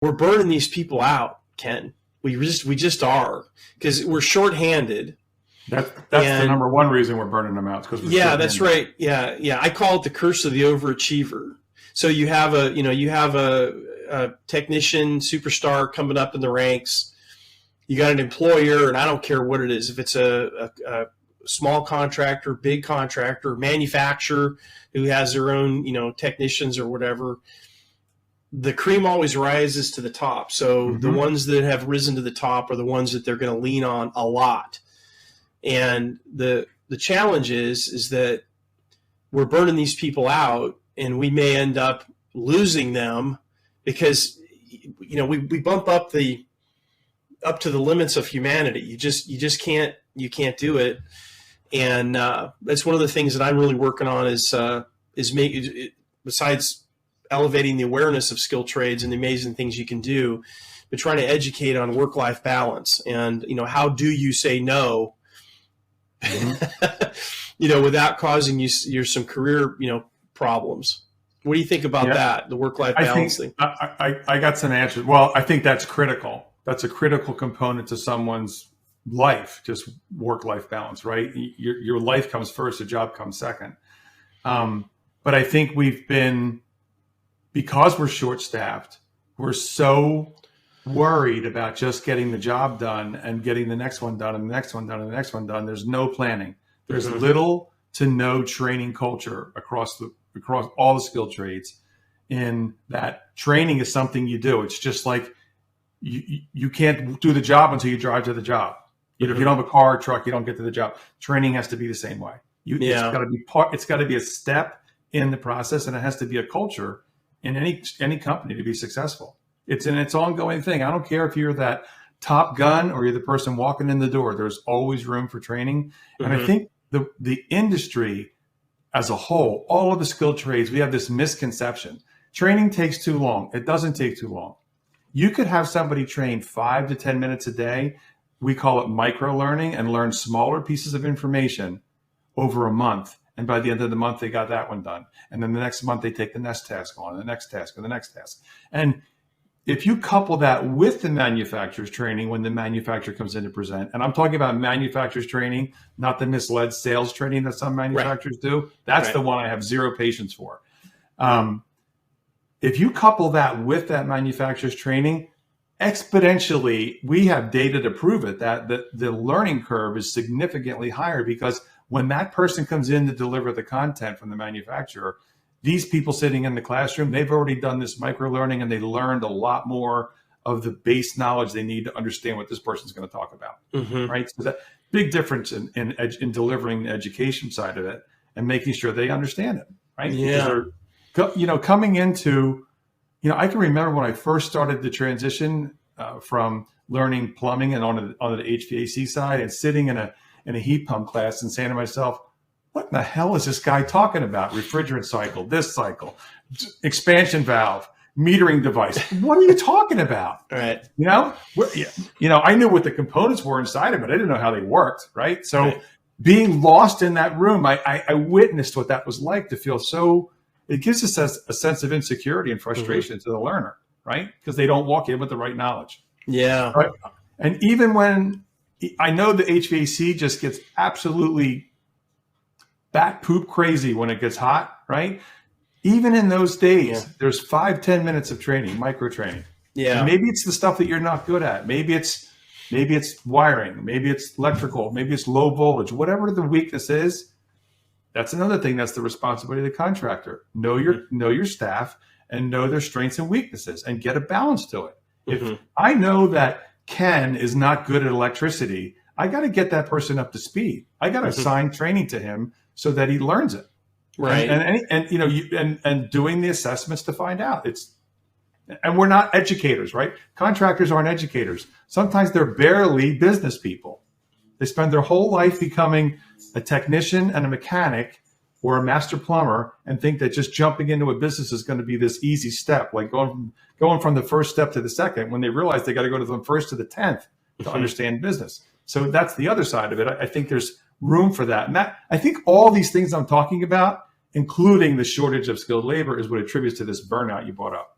we're burning these people out, Ken. We just are, because we're shorthanded. That's the number one reason we're burning them out. Yeah, that's right. Yeah. I call it the curse of the overachiever. So you have a technician superstar coming up in the ranks. You got an employer, and I don't care what it is, if it's a small contractor, big contractor, manufacturer who has their own, technicians or whatever. The cream always rises to the top. So the ones that have risen to the top are the ones that they're going to lean on a lot. And the challenge is that we're burning these people out, and we may end up losing them because, we bump up to the limits of humanity. You just can't do it. And that's one of the things that I'm really working on is besides elevating the awareness of skilled trades and the amazing things you can do, but trying to educate on work-life balance and, how do you say no, without causing you some career, problems. What do you think about that, the work-life balance thing? I got some answers. Well, I think that's critical. That's a critical component to someone's life, just work-life balance, right? Your life comes first, the job comes second. But I think because we're short-staffed, we're so worried about just getting the job done and getting the next one done and the next one done and the next one done. There's no planning. There's little to no training culture across all the skilled trades, in that training is something you do. It's just like you can't do the job until you drive to the job. If you don't have a car or truck, you don't get to the job. Training has to be the same way. It's got to be a step in the process, and it has to be a culture in any company to be successful. It's an ongoing thing. I don't care if you're that top gun or you're the person walking in the door. There's always room for training. And I think the industry as a whole, all of the skilled trades, we have this misconception. Training takes too long. It doesn't take too long. You could have somebody train 5 to 10 minutes a day. We call it micro learning, and learn smaller pieces of information over a month. And by the end of the month, they got that one done. And then the next month, they take the next task on, and the next task, and the next task. And if you couple that with the manufacturer's training, when the manufacturer comes in to present, and I'm talking about manufacturer's training, not the misled sales training that some manufacturers do. That's the one I have zero patience for. If you couple that with that manufacturer's training, exponentially, we have data to prove it, that the learning curve is significantly higher, because when that person comes in to deliver the content from the manufacturer, these people sitting in the classroom, they've already done this micro learning, and they learned a lot more of the base knowledge they need to understand what this person's going to talk about, right? So that big difference in delivering the education side of it and making sure they understand it, right? Yeah. Coming into, I can remember when I first started the transition from learning plumbing and on the HVAC side, and sitting in a heat pump class and saying to myself, what in the hell is this guy talking about? Refrigerant cycle, this cycle, expansion valve, metering device. What are you talking about? Right. I knew what the components were inside of it. I didn't know how they worked. Right. So being lost in that room, I witnessed what that was like, to feel so. It gives us a sense of insecurity and frustration to the learner, right? Because they don't walk in with the right knowledge. Yeah. Right? And even when I know the HVAC just gets absolutely bat poop crazy when it gets hot, right? Even in those days, there's 5-10 minutes of training, micro training. Yeah. And maybe it's the stuff that you're not good at. Maybe it's wiring. Maybe it's electrical. Maybe it's low voltage. Whatever the weakness is, that's another thing. That's the responsibility of the contractor. Know your staff and know their strengths and weaknesses, and get a balance to it. If I know that Ken is not good at electricity, I got to get that person up to speed. I got to assign training to him so that he learns it. Right. And doing the assessments to find out. And we're not educators, right? Contractors aren't educators. Sometimes they're barely business people. They spend their whole life becoming a technician and a mechanic or a master plumber, and think that just jumping into a business is going to be this easy step, like going from the first step to the second, when they realize they got to go to the first to the 10th to understand business. So that's the other side of it. I think there's room for that. And I think all these things I'm talking about, including the shortage of skilled labor, is what attributes to this burnout you brought up.